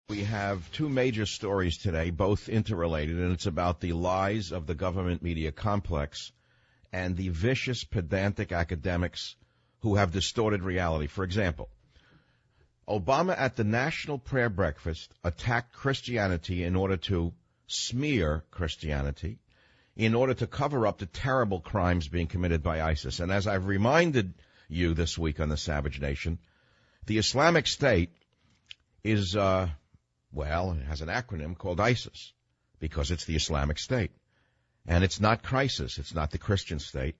We have two major stories today, both interrelated, and it's about the lies of the government media complex and the vicious, pedantic academics who have distorted reality. For example, Obama at the National Prayer Breakfast attacked Christianity in order to smear Christianity, in order to cover up the terrible crimes being committed by ISIS. And as I've reminded you this week on the Savage Nation, the Islamic State is, it has an acronym called ISIS, because it's the Islamic State. And it's not crisis. It's not the Christian state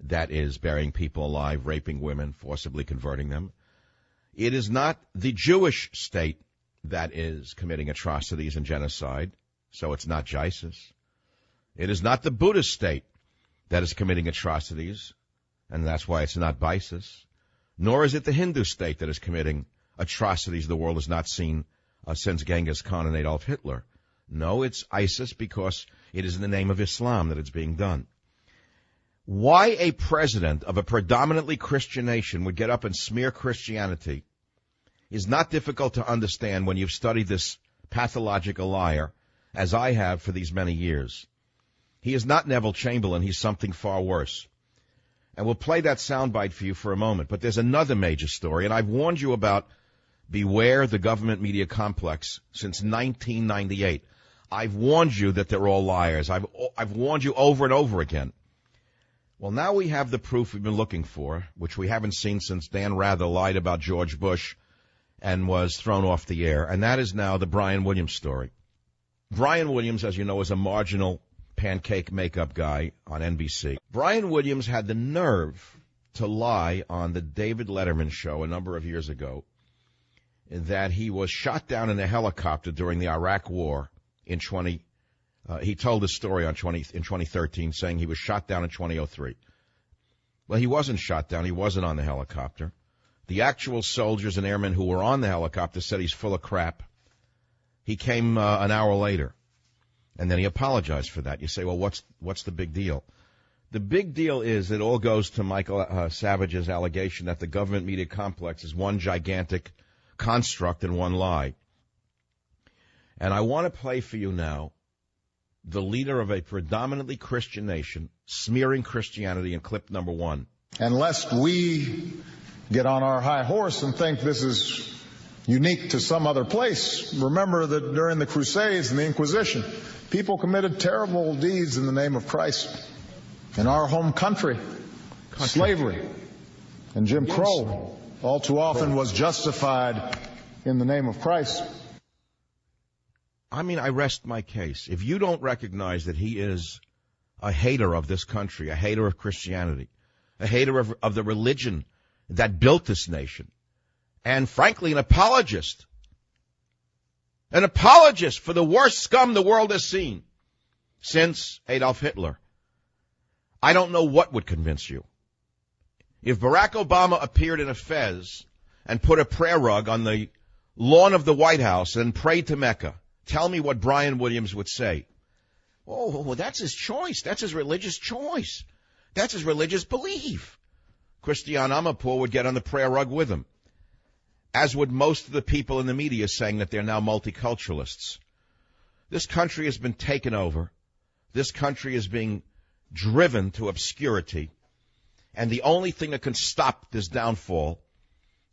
that is burying people alive, raping women, forcibly converting them. It is not the Jewish state that is committing atrocities and genocide, so it's not ISIS. It is not the Buddhist state that is committing atrocities, and that's why it's not ISIS. Nor is it the Hindu state that is committing atrocities the world has not seen since Genghis Khan and Adolf Hitler. No, it's ISIS because it is in the name of Islam that it's being done. Why a president of a predominantly Christian nation would get up and smear Christianity is not difficult to understand when you've studied this pathological liar, as I have for these many years. He is not Neville Chamberlain. He's something far worse. And we'll play that soundbite for you for a moment. But there's another major story, and I've warned you about beware the government media complex since 1998. I've warned you that they're all liars. I've warned you over and over again. Well, now we have the proof we've been looking for, which we haven't seen since Dan Rather lied about George Bush and was thrown off the air, and that is now the Brian Williams story. Brian Williams, as you know, is a marginal pancake makeup guy on NBC. Brian Williams had the nerve to lie on the David Letterman show a number of years ago that he was shot down in a helicopter during the Iraq War in he told the story in 2013, saying he was shot down in 2003. Well, he wasn't shot down. He wasn't on the helicopter. The actual soldiers and airmen who were on the helicopter said he's full of crap. He came an hour later, and then he apologized for that. You say, well, what's the big deal? The big deal is it all goes to Michael Savage's allegation that the government media complex is one gigantic construct and one lie. And I want to play for you now the leader of a predominantly Christian nation smearing Christianity in clip number 1. And lest we get on our high horse and think this is unique to some other place, remember that during the Crusades and the Inquisition, people committed terrible deeds in the name of Christ. In our home country, slavery and Jim Crow all too often was justified in the name of Christ. I mean, I rest my case. If you don't recognize that he is a hater of this country, a hater of Christianity, a hater of the religion that built this nation, and frankly, an apologist for the worst scum the world has seen since Adolf Hitler, I don't know what would convince you. If Barack Obama appeared in a fez and put a prayer rug on the lawn of the White House and prayed to Mecca, tell me what Brian Williams would say. Oh, well, that's his choice. That's his religious choice. That's his religious belief. Christiane Amanpour would get on the prayer rug with him, as would most of the people in the media saying that they're now multiculturalists. This country has been taken over. This country is being driven to obscurity. And the only thing that can stop this downfall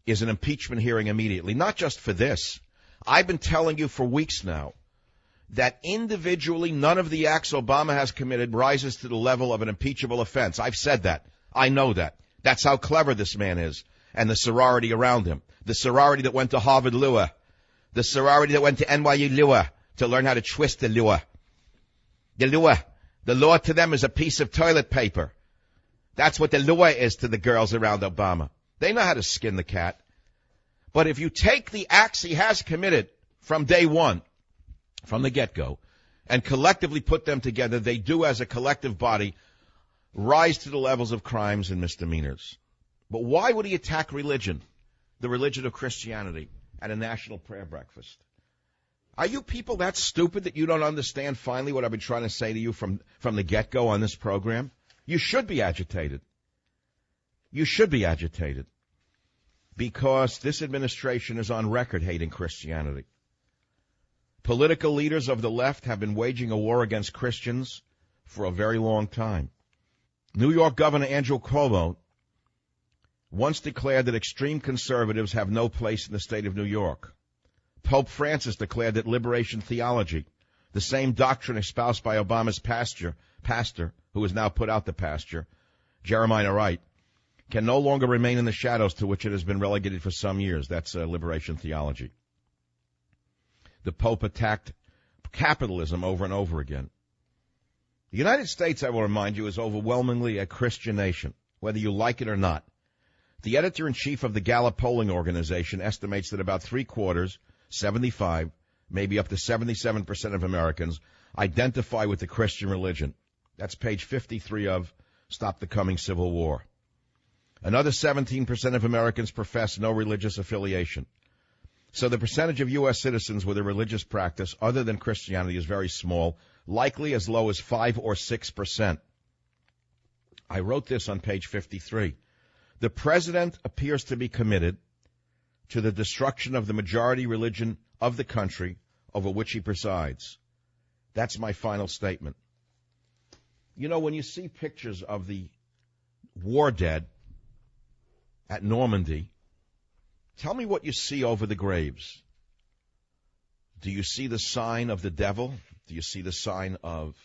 is an impeachment hearing immediately. Not just for this. I've been telling you for weeks now that individually none of the acts Obama has committed rises to the level of an impeachable offense. I've said that. I know that. That's how clever this man is, and the sorority around him. The sorority that went to Harvard Lua. The sorority that went to NYU Lua to learn how to twist the Lua. The Lua. The law to them is a piece of toilet paper. That's what the Lua is to the girls around Obama. They know how to skin the cat. But if you take the acts he has committed from day one, from the get-go, and collectively put them together, they do as a collective body rise to the levels of crimes and misdemeanors. But why would he attack religion, the religion of Christianity, at a national prayer breakfast? Are you people that stupid that you don't understand finally what I've been trying to say to you from the get-go on this program? You should be agitated. You should be agitated. Because this administration is on record hating Christianity. Political leaders of the left have been waging a war against Christians for a very long time. New York Governor Andrew Cuomo once declared that extreme conservatives have no place in the state of New York. Pope Francis declared that liberation theology, the same doctrine espoused by Obama's pastor, who has now put out the pasture, Jeremiah Wright, can no longer remain in the shadows to which it has been relegated for some years. That's liberation theology. The Pope attacked capitalism over and over again. The United States, I will remind you, is overwhelmingly a Christian nation, whether you like it or not. The editor-in-chief of the Gallup polling organization estimates that about three-quarters, 75, maybe up to 77% of Americans identify with the Christian religion. That's page 53 of Stop the Coming Civil War. Another 17% of Americans profess no religious affiliation. So the percentage of U.S. citizens with a religious practice other than Christianity is very small, likely as low as 5 or 6%. I wrote this on page 53. The president appears to be committed to the destruction of the majority religion of the country over which he presides. That's my final statement. You know, when you see pictures of the war dead at Normandy, tell me what you see over the graves. Do you see the sign of the devil? Do you see the sign of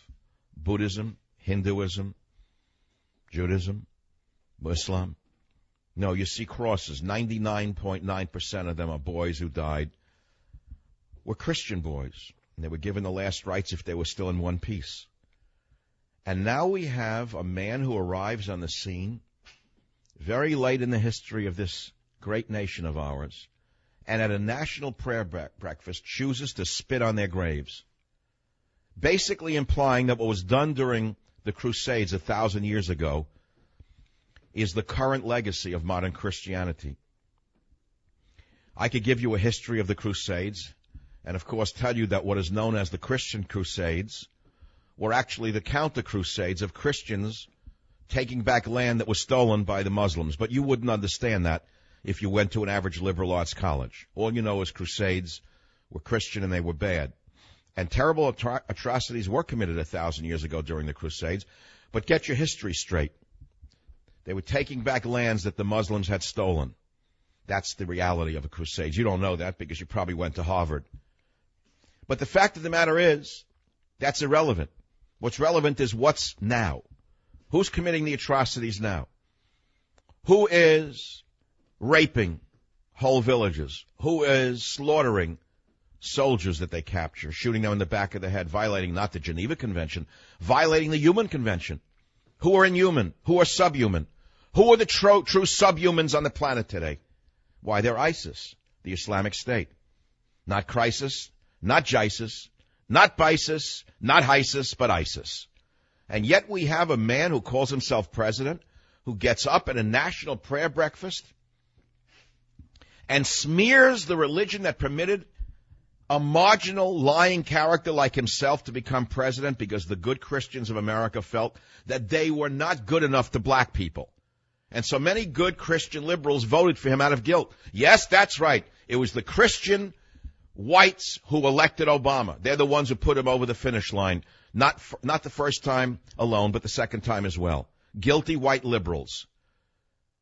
Buddhism, Hinduism, Judaism, Islam? No, you see crosses. 99.9% of them are boys who died. Were Christian boys. And they were given the last rites if they were still in one piece. And now we have a man who arrives on the scene very late in the history of this great nation of ours, and at a national prayer breakfast chooses to spit on their graves, basically implying that what was done during the Crusades 1,000 years ago is the current legacy of modern Christianity. I could give you a history of the Crusades, and of course tell you that what is known as the Christian Crusades were actually the counter-crusades of Christians taking back land that was stolen by the Muslims. But you wouldn't understand that if you went to an average liberal arts college. All you know is crusades were Christian and they were bad. And terrible atrocities were committed 1,000 years ago during the Crusades. But get your history straight. They were taking back lands that the Muslims had stolen. That's the reality of a crusade. You don't know that because you probably went to Harvard. But the fact of the matter is, that's irrelevant. What's relevant is what's now. Who's committing the atrocities now? Who is raping whole villages? Who is slaughtering soldiers that they capture, shooting them in the back of the head, violating not the Geneva Convention, violating the Human Convention? Who are inhuman? Who are subhuman? Who are the true subhumans on the planet today? Why, they're ISIS, the Islamic State. Not Crisis, not JISIS, not BISIS, not HISIS, but ISIS. And yet we have a man who calls himself president, who gets up at a national prayer breakfast and smears the religion that permitted a marginal lying character like himself to become president because the good Christians of America felt that they were not good enough to black people. And so many good Christian liberals voted for him out of guilt. Yes, that's right. It was the Christian whites who elected Obama. They're the ones who put him over the finish line. Not the first time alone, but the second time as well. Guilty white liberals.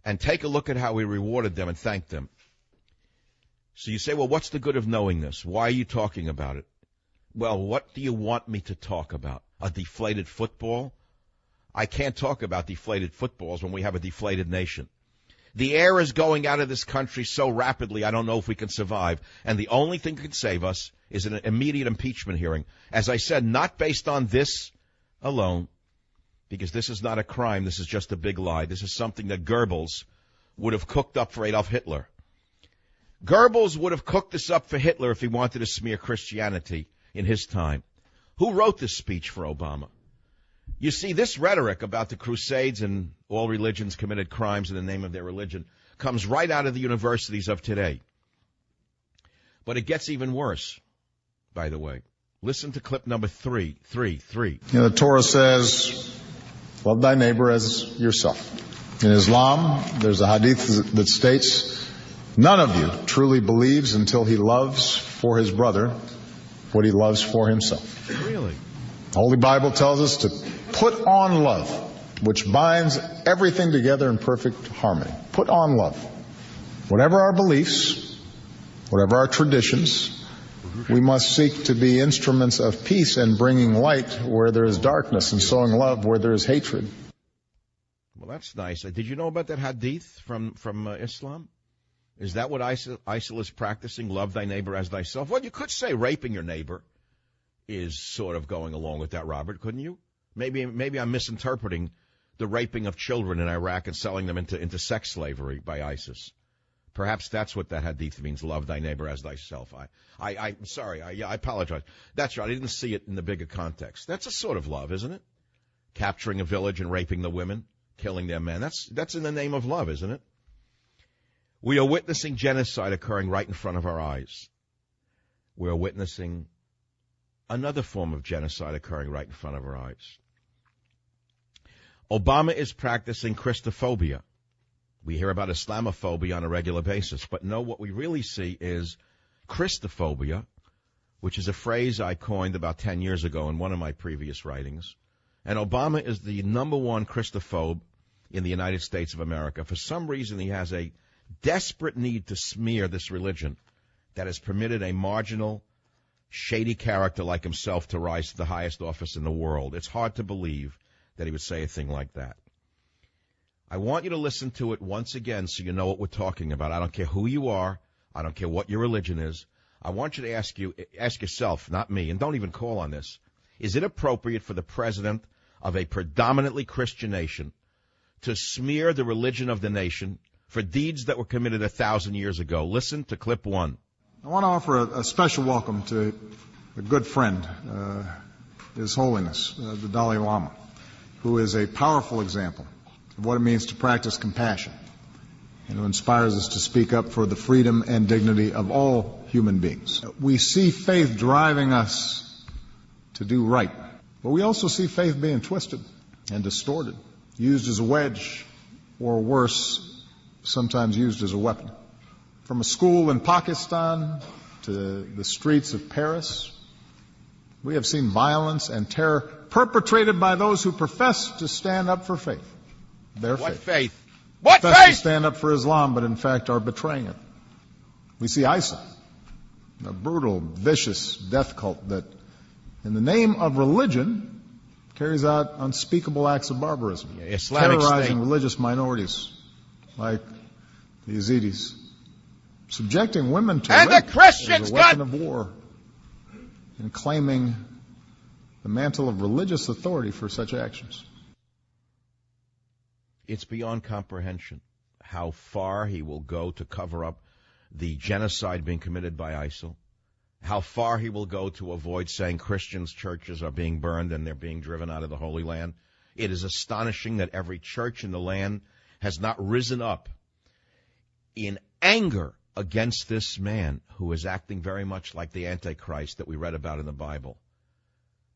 And take a look at how we rewarded them and thanked them. So you say, well, what's the good of knowing this? Why are you talking about it? Well, what do you want me to talk about? A deflated football? I can't talk about deflated footballs when we have a deflated nation. The air is going out of this country so rapidly, I don't know if we can survive. And the only thing that can save us is an immediate impeachment hearing. As I said, not based on this alone, because this is not a crime. This is just a big lie. This is something that Goebbels would have cooked up for Adolf Hitler. Goebbels would have cooked this up for Hitler if he wanted to smear Christianity in his time. Who wrote this speech for Obama? You see, this rhetoric about the Crusades and all religions committed crimes in the name of their religion comes right out of the universities of today. But it gets even worse, by the way. Listen to clip number 3. The Torah says, love thy neighbor as yourself. In Islam, there's a hadith that states, none of you truly believes until he loves for his brother what he loves for himself. Really? The Holy Bible tells us to put on love, which binds everything together in perfect harmony. Put on love. Whatever our beliefs, whatever our traditions, we must seek to be instruments of peace and bringing light where there is darkness and sowing love where there is hatred. Well, that's nice. Did you know about that hadith from Islam? Is that what ISIL is practicing? Love thy neighbor as thyself? Well, you could say raping your neighbor is sort of going along with that, Robert, couldn't you? Maybe I'm misinterpreting the raping of children in Iraq and selling them into sex slavery by ISIS. Perhaps that's what that hadith means, love thy neighbor as thyself. I'm sorry. I apologize. That's right. I didn't see it in the bigger context. That's a sort of love, isn't it? Capturing a village and raping the women, killing their men. That's in the name of love, isn't it? We are witnessing genocide occurring right in front of our eyes. We are witnessing another form of genocide occurring right in front of our eyes. Obama is practicing Christophobia. We hear about Islamophobia on a regular basis, but no, what we really see is Christophobia, which is a phrase I coined about 10 years ago in one of my previous writings. And Obama is the number one Christophobe in the United States of America. For some reason, he has a desperate need to smear this religion that has permitted a marginal, shady character like himself to rise to the highest office in the world. It's hard to believe that he would say a thing like that. I want you to listen to it once again so you know what we're talking about. I don't care who you are. I don't care what your religion is. I want you to ask yourself, not me, and don't even call on this. Is it appropriate for the president of a predominantly Christian nation to smear the religion of the nation for deeds that were committed 1,000 years ago? Listen to clip 1. I want to offer a special welcome to a good friend, His Holiness, the Dalai Lama, who is a powerful example of what it means to practice compassion and who inspires us to speak up for the freedom and dignity of all human beings. We see faith driving us to do right, but we also see faith being twisted and distorted, used as a wedge, or worse, sometimes used as a weapon. From a school in Pakistan to the streets of Paris, we have seen violence and terror perpetrated by those who profess to stand up for faith. Their What faith. faith? What Profess faith? to stand up for Islam, but in fact are betraying it. We see ISIL, a brutal, vicious death cult that, in the name of religion, carries out unspeakable acts of barbarism, Islamic terrorizing State. religious minorities like the Yazidis, subjecting women to And the rape Christians as a weapon of war, and claiming the mantle of religious authority for such actions. It's beyond comprehension how far he will go to cover up the genocide being committed by ISIL, how far he will go to avoid saying Christians' churches are being burned and they're being driven out of the Holy Land. It is astonishing that every church in the land has not risen up in anger against this man who is acting very much like the Antichrist that we read about in the Bible.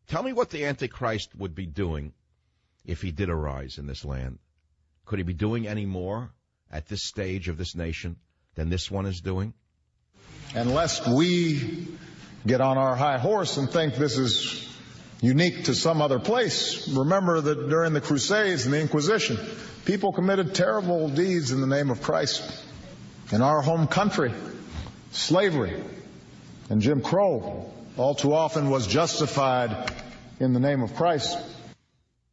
Tell me what the Antichrist would be doing if he did arise in this land. Could he be doing any more at this stage of this nation than this one is doing? And lest we get on our high horse and think this is unique to some other place, remember that during the Crusades and the Inquisition, people committed terrible deeds in the name of Christ. In our home country, slavery and Jim Crow all too often was justified in the name of Christ.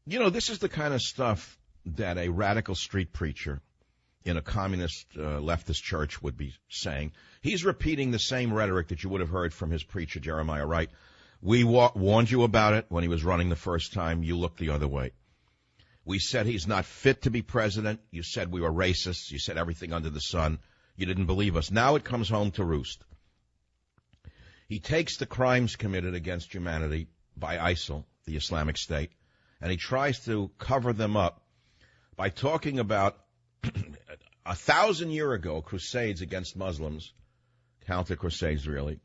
You know, this is the kind of stuff that a radical street preacher in a communist leftist church would be saying. He's repeating the same rhetoric that you would have heard from his preacher, Jeremiah Wright. We warned you about it when he was running the first time. You looked the other way. We said he's not fit to be president. You said we were racists. You said everything under the sun. You didn't believe us. Now it comes home to roost. He takes the crimes committed against humanity by ISIL, the Islamic State, and he tries to cover them up by talking about 1,000 years ago crusades against Muslims, counter crusades really,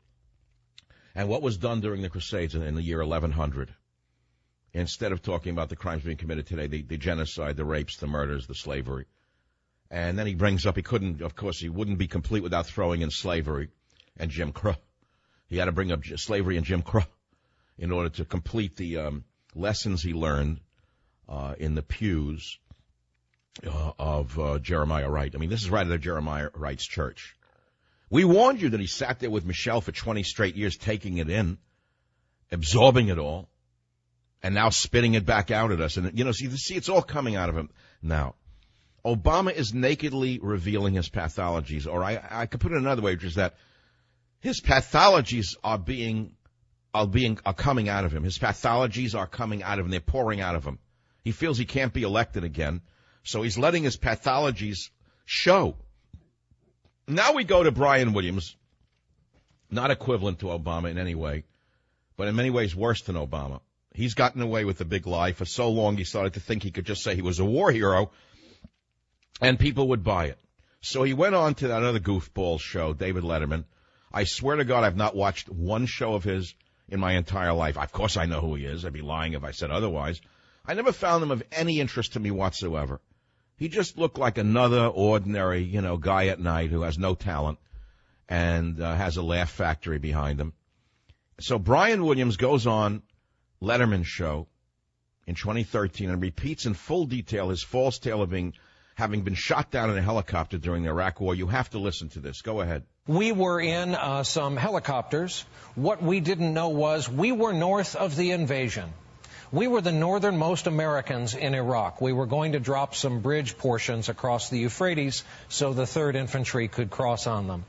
and what was done during the crusades in the year 1100. Instead of talking about the crimes being committed today, the genocide, the rapes, the murders, the slavery. And then he brings up, he wouldn't be complete without throwing in slavery and Jim Crow. He had to bring up slavery and Jim Crow in order to complete the lessons he learned in the pews of Jeremiah Wright. I mean, this is right out of Jeremiah Wright's church. We warned you that he sat there with Michelle for 20 straight years, taking it in, absorbing it all, and now spitting it back out at us. And, you know, see, it's all coming out of him now. Obama is nakedly revealing his pathologies, or I could put it another way, which is that his pathologies are coming out of him. His pathologies are coming out of him. They're pouring out of him. He feels he can't be elected again, so he's letting his pathologies show. Now we go to Brian Williams, not equivalent to Obama in any way, but in many ways worse than Obama. He's gotten away with the big lie. For so long, he started to think he could just say he was a war hero, and people would buy it. So he went on to that other goofball show, David Letterman. I swear to God, I've not watched one show of his in my entire life. Of course I know who he is. I'd be lying if I said otherwise. I never found him of any interest to me whatsoever. He just looked like another ordinary, guy at night who has no talent and has a laugh factory behind him. So Brian Williams goes on Letterman's show in 2013 and repeats in full detail his false tale of having been shot down in a helicopter during the Iraq War. You have to listen to this. Go ahead. We were in some helicopters. What we didn't know was we were north of the invasion. We were the northernmost Americans in Iraq. We were going to drop some bridge portions across the Euphrates so the 3rd Infantry could cross on them.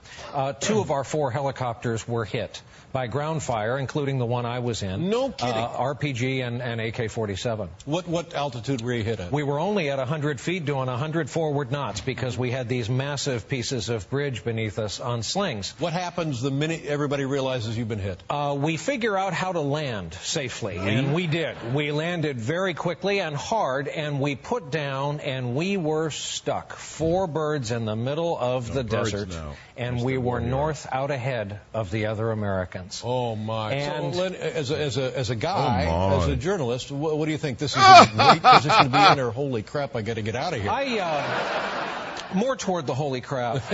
2 of our 4 helicopters were hit by ground fire, including the one I was in. No kidding. RPG and AK-47. What altitude were you hit at? We were only at 100 feet doing 100 forward knots because we had these massive pieces of bridge beneath us on slings. What happens the minute everybody realizes you've been hit? We figure out how to land safely, and we did. We landed very quickly and hard, and we put down, and we were stuck. 4 birds in the middle of the desert, and we were north out ahead of the other Americans. Oh, my. And so, Len, as a guy, as a journalist, what do you think? This is a great position to be in, or holy crap, I got to get out of here? More toward the holy crap.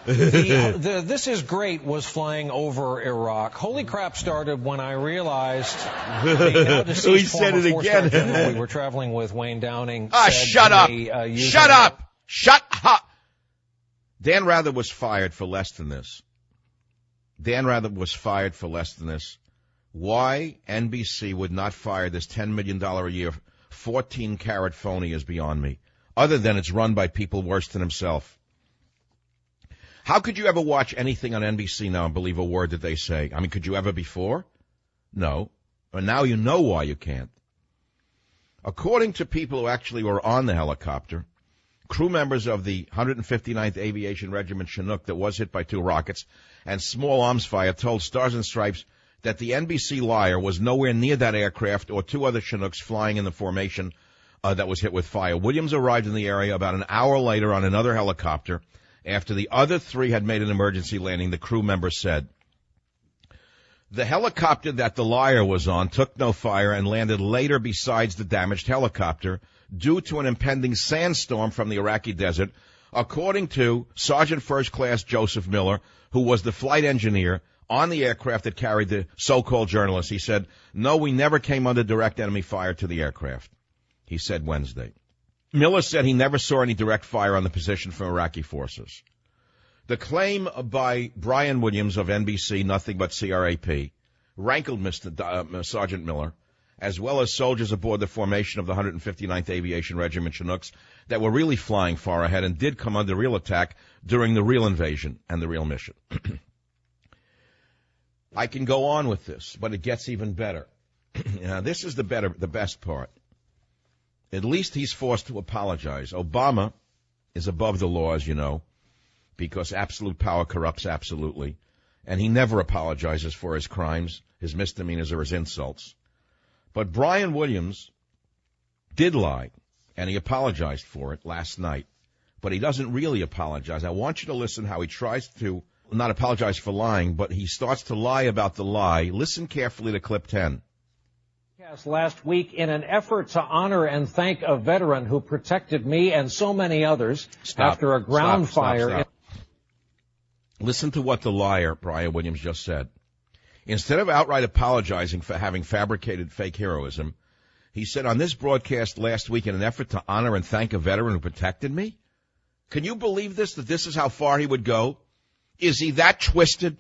This is great was flying over Iraq. Holy crap started when I realized the deceased former 4-star general we were traveling with, Wayne Downing. Shut up! Shut up! Shut up! Dan Rather was fired for less than this. Why NBC would not fire this $10 million a year, 14-carat phony is beyond me, other than it's run by people worse than himself. How could you ever watch anything on NBC now and believe a word that they say? I mean, could you ever before? No. And now you know why you can't. According to people who actually were on the helicopter, crew members of the 159th Aviation Regiment Chinook that was hit by 2 rockets and small arms fire told Stars and Stripes that the NBC liar was nowhere near that aircraft or 2 other Chinooks flying in the formation that was hit with fire. Williams arrived in the area about an hour later on another helicopter. After the other 3 had made an emergency landing, the crew member said, the helicopter that the liar was on took no fire and landed later besides the damaged helicopter due to an impending sandstorm from the Iraqi desert, according to Sergeant First Class Joseph Miller, who was the flight engineer on the aircraft that carried the so-called journalist. He said, no, we never came under direct enemy fire to the aircraft, he said Wednesday. Miller said he never saw any direct fire on the position from Iraqi forces. The claim by Brian Williams of NBC, nothing but CRAP, rankled Sergeant Miller, as well as soldiers aboard the formation of the 159th Aviation Regiment Chinooks that were really flying far ahead and did come under real attack during the real invasion and the real mission. I can go on with this, but it gets even better. Now, this is the best part. At least he's forced to apologize. Obama is above the law, as you know, because absolute power corrupts absolutely. And he never apologizes for his crimes, his misdemeanors, or his insults. But Brian Williams did lie, and he apologized for it last night. But he doesn't really apologize. I want you to listen how he tries to not apologize for lying, but he starts to lie about the lie. Listen carefully to clip 10. Last week in an effort to honor and thank a veteran who protected me and so many others after a ground fire. Stop. Listen to what the liar, Brian Williams, just said. Instead of outright apologizing for having fabricated fake heroism, he said on this broadcast last week in an effort to honor and thank a veteran who protected me. Can you believe this, that this is how far he would go? Is he that twisted?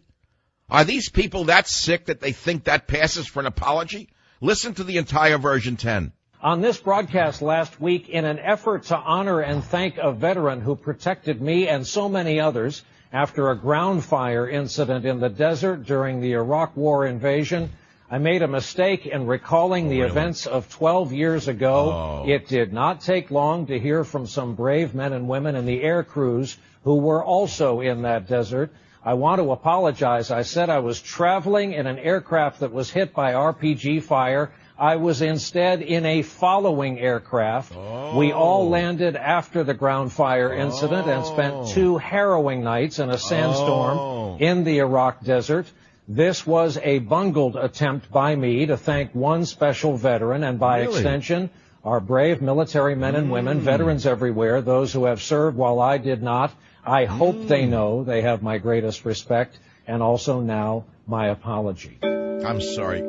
Are these people that sick that they think that passes for an apology? Listen to the entire version 10. On this broadcast last week, in an effort to honor and thank a veteran who protected me and so many others after a ground fire incident in the desert during the Iraq War invasion, I made a mistake in recalling the events of 12 years ago. It did not take long to hear from some brave men and women in the air crews who were also in that desert. I want to apologize. I said I was traveling in an aircraft that was hit by RPG fire. I was instead in a following aircraft. We all landed after the ground fire incident and spent 2 harrowing nights in a sandstorm in the Iraq desert. This was a bungled attempt by me to thank one special veteran and by extension our brave military men and women, veterans everywhere, those who have served while I did not. I hope they know they have my greatest respect and also now my apology. I'm sorry.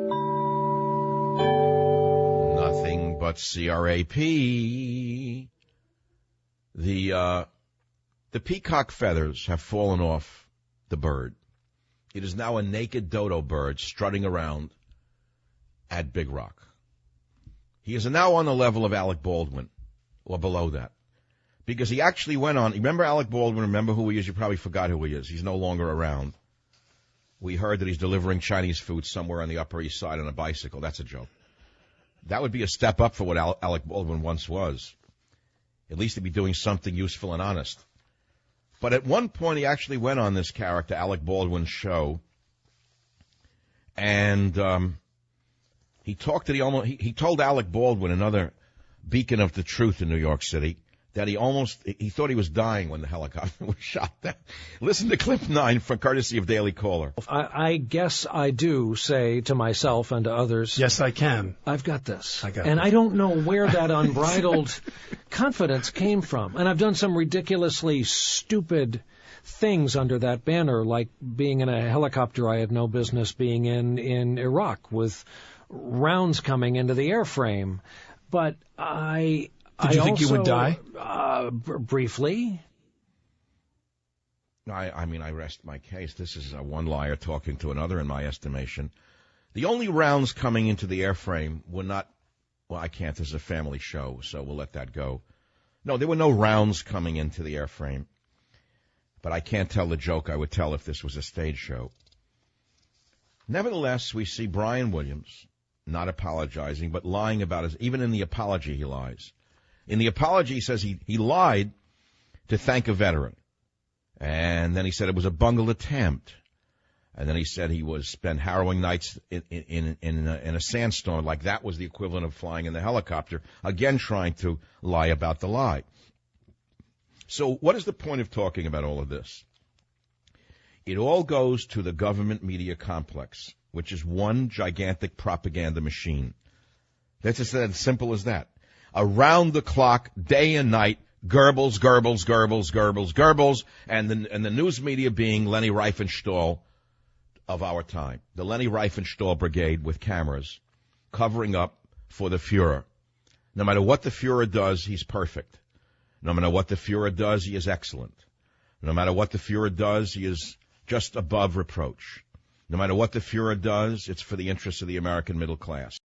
Nothing but CRAP. The peacock feathers have fallen off the bird. It is now a naked dodo bird strutting around at Big Rock. He is now on the level of Alec Baldwin, or below that. Because he actually went on, remember Alec Baldwin, remember who he is? You probably forgot who he is. He's no longer around. We heard that he's delivering Chinese food somewhere on the Upper East Side on a bicycle. That's a joke. That would be a step up for what Alec Baldwin once was. At least he'd be doing something useful and honest. But at one point, he actually went on this character, Alec Baldwin's show, and he told Alec Baldwin, another beacon of the truth in New York City, that he thought he was dying when the helicopter was shot down. Listen to clip 9 from courtesy of Daily Caller. I guess I do say to myself and to others, yes, I can. I've got this. I don't know where that unbridled confidence came from. And I've done some ridiculously stupid things under that banner, like being in a helicopter I had no business being in Iraq with rounds coming into the airframe. But Did you think you would die? Briefly. I mean, I rest my case. This is one liar talking to another, in my estimation. The only rounds coming into the airframe were not, well, I can't. This is a family show, so we'll let that go. No, there were no rounds coming into the airframe. But I can't tell the joke I would tell if this was a stage show. Nevertheless, we see Brian Williams not apologizing, but lying about it. Even in the apology, he lies. In the apology, he says he lied to thank a veteran. And then he said it was a bungled attempt. And then he said he spent harrowing nights in a sandstorm, like that was the equivalent of flying in the helicopter, again trying to lie about the lie. So what is the point of talking about all of this? It all goes to the government media complex, which is one gigantic propaganda machine. That's just as simple as that. Around the clock, day and night, Goebbels, Goebbels, Goebbels, Goebbels, Goebbels, and the news media being Leni Riefenstahl of our time. The Leni Riefenstahl Brigade with cameras covering up for the Fuhrer. No matter what the Fuhrer does, he's perfect. No matter what the Fuhrer does, he is excellent. No matter what the Fuhrer does, he is just above reproach. No matter what the Fuhrer does, it's for the interests of the American middle class.